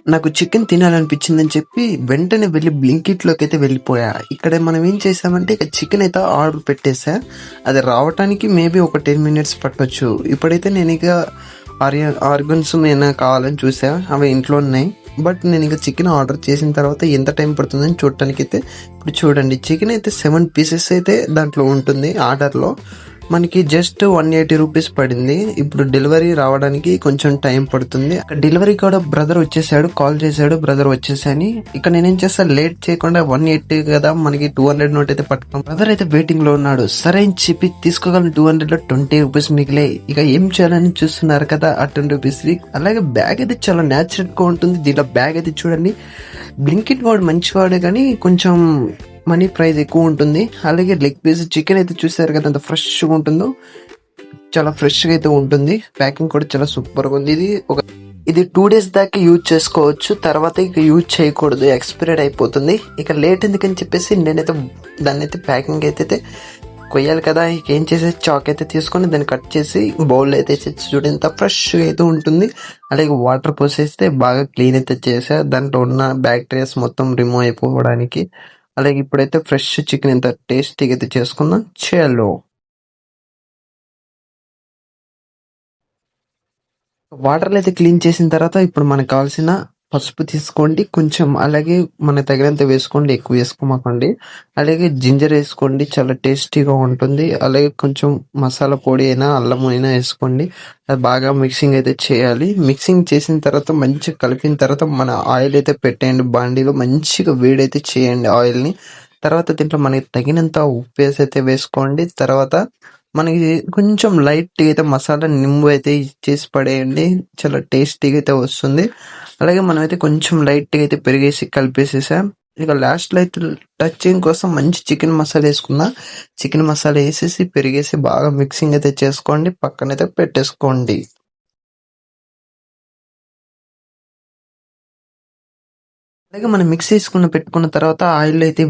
నాకు చికెన్ తినాలనిపించిందని చెప్పి వెంటనే వెళ్ళి బ్లింకిట్‌లోకైతే వెళ్ళిపోయా. ఇక్కడ మనం ఏం చేసామంటే ఇక చికెన్ అయితే ఆర్డర్ పెట్టేసా. అది రావటానికి మేబీ ఒక 10 మినిట్స్ పట్టొచ్చు. ఇప్పుడైతే నేనిక ఆర్గన్స్ ఏమైనా కావాలని చూసా. అవి ఇంట్లో ఉన్నాయి. బట్ నేనిక చికెన్ ఆర్డర్ చేసిన తర్వాత ఎంత టైం పడుతుందని చూడటానికైతే ఇప్పుడు చూడండి, చికెన్ అయితే 7 పీసెస్ అయితే దాంట్లో ఉంటుంది ఆర్డర్‌లో. మనకి జస్ట్ 180 రూపీస్ పడింది. ఇప్పుడు డెలివరీ రావడానికి కొంచెం టైం పడుతుంది. డెలివరీ కూడా బ్రదర్ వచ్చేసాడు, కాల్ చేశాడు బ్రదర్ వచ్చేసాని. ఇక నేనేం చేస్తా, లేట్ చేయకుండా 180 కదా మనకి 200 నోట్ అయితే పట్టుకున్నాం. బ్రదర్ అయితే వెయిటింగ్ లో ఉన్నాడు. సరే అని చెప్పి తీసుకోగలను 200 లో 20 రూపీస్ మిగిలే. ఇక ఏం చేయాలని చూస్తున్నారు కదా ఆ 20 రూపీస్. అలాగే బ్యాగ్ అయితే చాలా న్యాచురల్ గా ఉంటుంది. దీంట్లో బ్యాగ్ అయితే చూడండి, బ్లింకిట్ వాడు మంచివాడే కానీ కొంచెం మనీ ప్రైస్ ఎక్కువ ఉంటుంది. అలాగే లెగ్ పీస్ చికెన్ అయితే చూసారు కదా ఎంత ఫ్రెష్గా ఉంటుందో, చాలా ఫ్రెష్గా అయితే ఉంటుంది. ప్యాకింగ్ కూడా చాలా సూపర్గా ఉంది. ఇది 2 days దాకా యూజ్ చేసుకోవచ్చు, తర్వాత ఇక యూజ్ చేయకూడదు, ఎక్స్పైర్డ్ అయిపోతుంది. ఇక లేట్ ఎందుకని చెప్పేసి నేనైతే దాన్ని అయితే ప్యాకింగ్ అయితే కొయ్యాలి కదా. ఇక ఏం చేసేసి చాక్ అయితే తీసుకొని దాన్ని కట్ చేసి బౌల్ అయితే చూడండి ఎంత ఫ్రెష్గా అయితే ఉంటుంది. అలాగే వాటర్ పోసేస్తే బాగా క్లీన్ అయితే చేసా, దాంట్లో ఉన్న బ్యాక్టీరియాస్ మొత్తం రిమూవ్ అయిపోవడానికి. అలాగే ఇప్పుడైతే ఫ్రెష్ చికెన్ ఎంత టేస్టీగా అయితే చేసుకుందాం. చలో వాటర్లో అయితే క్లీన్ చేసిన తర్వాత ఇప్పుడు మనకు కావాల్సిన పసుపు తీసుకోండి కొంచెం, అలాగే మనకు తగినంత వేసుకోండి, ఎక్కువ వేసుకోమాకండి. అలాగే జింజర్ వేసుకోండి, చాలా టేస్టీగా ఉంటుంది. అలాగే కొంచెం మసాలా పొడి అయినా అల్లం అయినా వేసుకోండి. అది బాగా మిక్సింగ్ అయితే చేయాలి. మిక్సింగ్ చేసిన తర్వాత మంచిగా కలిపిన తర్వాత మన ఆయిల్ అయితే పెట్టేయండి బాండీలో, మంచిగా వేడైతే చేయండి ఆయిల్ని. తర్వాత దీంట్లో మనకి తగినంత ఉప్పు వేసి అయితే వేసుకోండి. తర్వాత మనకి కొంచెం లైట్‌గా అయితే మసాలా నింబు అయితే ఇచ్చేసి పడేయండి. చాలా టేస్టీగా అయితే వస్తుంది. అలాగే మనమైతే కొంచెం లైట్‌గా అయితే పెరుగేసి కలిపేసేసాం. ఇక లాస్ట్‌లో అయితే టచింగ్ కోసం మంచి చికెన్ మసాలా ఏసుకున్నా. చికెన్ మసాలా ఏసేసి, పెరుగేసి బాగా మిక్సింగ్ అయితే చేసుకోండి. పక్కనైతే పెట్టేసుకోండి. అలాగే మనం మిక్స్ చేసుకున్న పెట్టుకున్న తర్వాత ఆయిల్ అయితే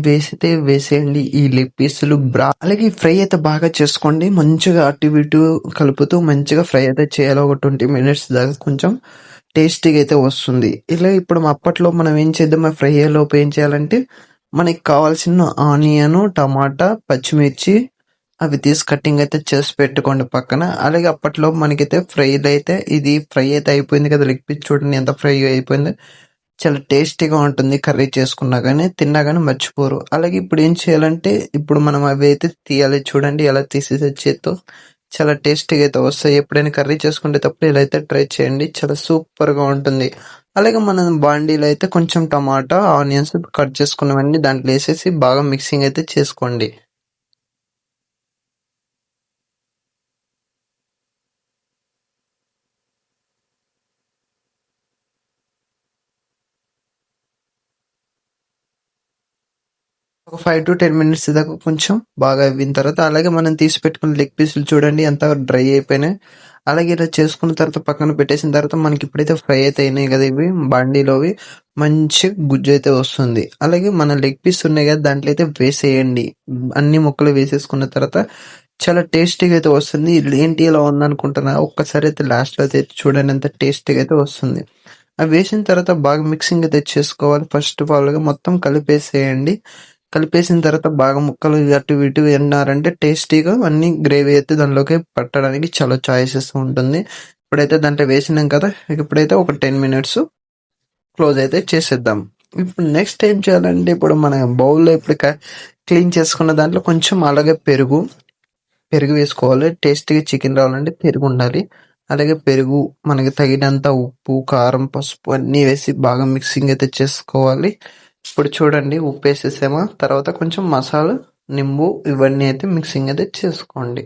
వేసేయండి ఈ లెగ్ పీసులు అలాగే ఫ్రై అయితే బాగా చేసుకోండి. మంచిగా అటు ఇటు కలుపుతూ మంచిగా ఫ్రై అయితే చేయాలి. ఒక 20 మినిట్స్ దాకా కొంచెం టేస్టీగా అయితే వస్తుంది. ఇలా ఇప్పుడు అప్పట్లో మనం ఏం చేద్దాం, ఫ్రై అయ్యేలోపు ఏం చేయాలంటే మనకి కావాల్సిన ఆనియన్, టమాటా, పచ్చిమిర్చి అవి తీసి కటింగ్ అయితే చేసి పెట్టుకోండి పక్కన. అలాగే అప్పట్లో మనకైతే ఇది ఫ్రై అయితే అయిపోయింది కదా, లెగ్ పీస్ చూడండి ఎంత ఫ్రై అయిపోయింది. చాలా టేస్టీగా ఉంటుంది. కర్రీ చేసుకున్నా గానీ, తిన్నా గానీ మర్చిపోరు. అలాగే ఇప్పుడు ఏం చేయాలంటే, ఇప్పుడు మనం అవి అయితే తీయాలి. చూడండి ఎలా తీసేసే చేత్తో చాలా టేస్టీగా అయితే వస్తాయి. ఎప్పుడైనా కర్రీ చేసుకునేటప్పుడు ఇలా అయితే ట్రై చేయండి. చాలా సూపర్‌గా ఉంటుంది. అలాగే మనం బాండీలో అయితే కొంచెం టమాటా, ఆనియన్స్ కట్ చేసుకున్నవన్నీ దాంట్లో ఏసేసి బాగా మిక్సింగ్ అయితే చేసుకోండి. ఒక 5-10 మినిట్స్ దాకా కొంచెం బాగా అయిన తర్వాత, అలాగే మనం తీసి పెట్టుకున్న లెగ్ పీసులు చూడండి ఎంత డ్రై అయిపోయినాయి. అలాగే ఇలా చేసుకున్న తర్వాత పక్కన పెట్టేసిన తర్వాత మనకి ఇప్పుడైతే ఫ్రై అయితే అయినాయి కదా ఇవి బాండీలోవి, మంచి గుజ్జు అయితే వస్తుంది. అలాగే మన లెగ్ పీస్ ఉన్నాయి కదా దాంట్లో అయితే వేసేయండి. అన్ని ముక్కలు వేసేసుకున్న తర్వాత చాలా టేస్టీగా అయితే వస్తుంది. ఇది ఏంటి ఇలా ఉందనుకుంటున్నా, ఒక్కసారి అయితే లాస్ట్లో అయితే చూడండి ఎంత టేస్టీగా అయితే వస్తుంది. అవి వేసిన తర్వాత బాగా మిక్సింగ్ అయితే చేసుకోవాలి. ఫస్ట్ ఆఫ్ ఆల్‌గా మొత్తం కలిపేసేయండి. కలిపేసిన తర్వాత బాగా ముక్కలు అటు ఇటు ఎన్నారంటే టేస్టీగా అన్ని గ్రేవీ అయితే దానిలోకి పట్టడానికి చాలా చాయిసెస్ ఉంటుంది. ఇప్పుడైతే దాంట్లో వేసినాం కదా, ఇప్పుడైతే ఒక 10 మినిట్స్ క్లోజ్ అయితే చేసేద్దాం. ఇప్పుడు నెక్స్ట్ ఏం చేయాలంటే, ఇప్పుడు మన బౌల్‌లో ఇప్పుడు క్లీన్ చేసుకున్న దాంట్లో కొంచెం అలాగే పెరుగు వేసుకోవాలి. టేస్టీగా చికెన్ రావాలంటే పెరుగు ఉండాలి. అలాగే పెరుగు, మనకి తగినంత ఉప్పు, కారం, పసుపు అన్నీ వేసి బాగా మిక్సింగ్ అయితే చేసుకోవాలి. ఇప్పుడు చూడండి ఉప్పేసేసామా, తర్వాత కొంచెం మసాలా, నింబు ఇవన్నీ అయితే మిక్సింగ్ అయితే చేసుకోండి.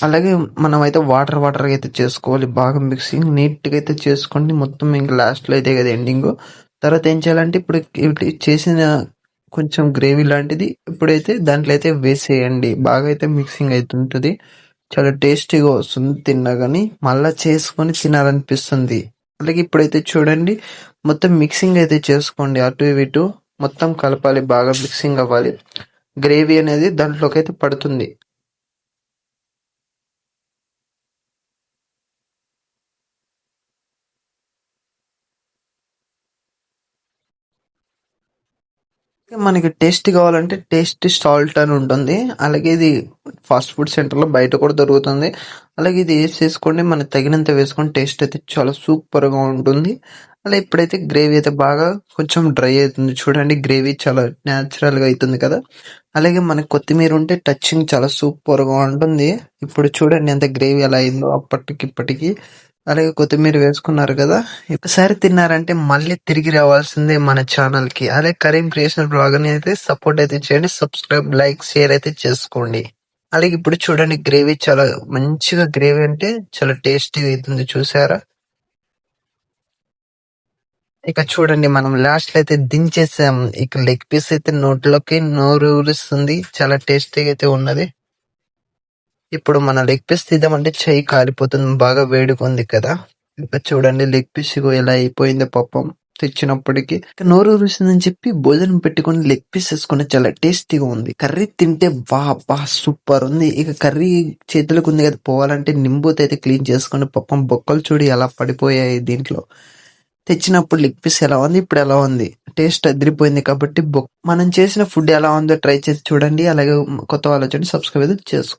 అలాగే మనమైతే వాటర్ అయితే చేసుకోవాలి. బాగా మిక్సింగ్ నీట్‌గా అయితే చేసుకోండి. మొత్తం ఇంక లాస్ట్‌లో అయితే కదా ఎండింగు. తర్వాత ఏం చేయాలంటే ఇప్పుడు ఇటు చేసిన కొంచెం గ్రేవీ లాంటిది ఇప్పుడైతే దాంట్లో అయితే వేసేయండి. బాగా అయితే మిక్సింగ్ అయితుంటది. చాలా టేస్టీగా వస్తుంది తిన్నా గాని. మళ్ళా చేసుకొని తినాలనిపిస్తుంది. అలాగే ఇప్పుడైతే చూడండి మొత్తం మిక్సింగ్ అయితే చేసుకోండి. అటు ఇటు మొత్తం కలపాలి. బాగా మిక్సింగ్ అవ్వాలి. గ్రేవీ అనేది దాంట్లోకైతే పడుతుంది. మనకి టేస్ట్ కావాలంటే టేస్ట్ సాల్ట్ అని ఉంటుంది. అలాగే ఇది ఫాస్ట్ ఫుడ్ సెంటర్‌లో బయట కూడా దొరుకుతుంది. అలాగే ఇది ఏసేసుకోండి. మనకు తగినంత వేసుకొని టేస్ట్ అయితే చాలా సూపర్‌గా ఉంటుంది. అలా ఇప్పుడైతే గ్రేవీ అయితే బాగా కొంచెం డ్రై అయితుంది. చూడండి గ్రేవీ చాలా నేచురల్‌గా అయితుంది కదా! అలాగే మనకు కొత్తిమీర ఉంటే టచింగ్ చాలా సూపర్‌గా ఉంటుంది. ఇప్పుడు చూడండి ఎంత గ్రేవీ ఎలా అయిందో అప్పటికి ఇప్పటికి. అలాగే కొత్తిమీర వేసుకున్నారు కదా! ఒకసారి తిన్నారంటే మళ్ళీ తిరిగి రావాల్సిందే మన ఛానల్‌కి. అలాగే కరీం క్రియేషనల్ బ్లాగర్‌ని అయితే సపోర్ట్ అయితే చేయండి. సబ్స్క్రైబ్, లైక్, షేర్ అయితే చేసుకోండి. అలాగే ఇప్పుడు చూడండి గ్రేవీ చాలా మంచిగా గ్రేవీ అంటే చాలా టేస్టీగా అయితుంది చూసారా? ఇక చూడండి మనం లాస్ట్‌లో అయితే దించేసాం. ఇక లెగ్ పీస్ అయితే నోట్లోకి నోరూరిస్తుంది. చాలా టేస్టీగా అయితే ఉన్నది. ఇప్పుడు మన లెగ్ పీస్ తీద్దామంటే చెయ్యి కాలిపోతుంది. బాగా వేడిగుంది కదా! ఇక చూడండి లెగ్ పీస్ ఇగో ఎలా అయిపోయిందో పాపం తెచ్చినప్పటికి. నోరూరుస్తుందని చెప్పి భోజనం పెట్టుకొని లెగ్ పీస్ ఏసుకున్న చాలా టేస్టీగా ఉంది. కర్రీ తింటే అబ్బా! సూపర్ ఉంది. ఇక కర్రీ చేతులకు ఉంది కదా! పోవాలంటే నింబుతో అయితే క్లీన్ చేసుకోండి. పాపం బొక్కలు చూడు ఎలా పడిపోయాయి దీంట్లో. తెచ్చినప్పుడు లెగ్ పీస్ ఎలా ఉంది? ఇప్పుడు ఎలా ఉంది? టేస్ట్ అదిరిపోయింది కాబట్టి మనం చేసిన ఫుడ్ ఎలా ఉందో ట్రై చేసి చూడండి. అలాగే కొత్త వాళ్ళు వచ్చండి సబ్స్క్రైబ్ అయితే చేసుకో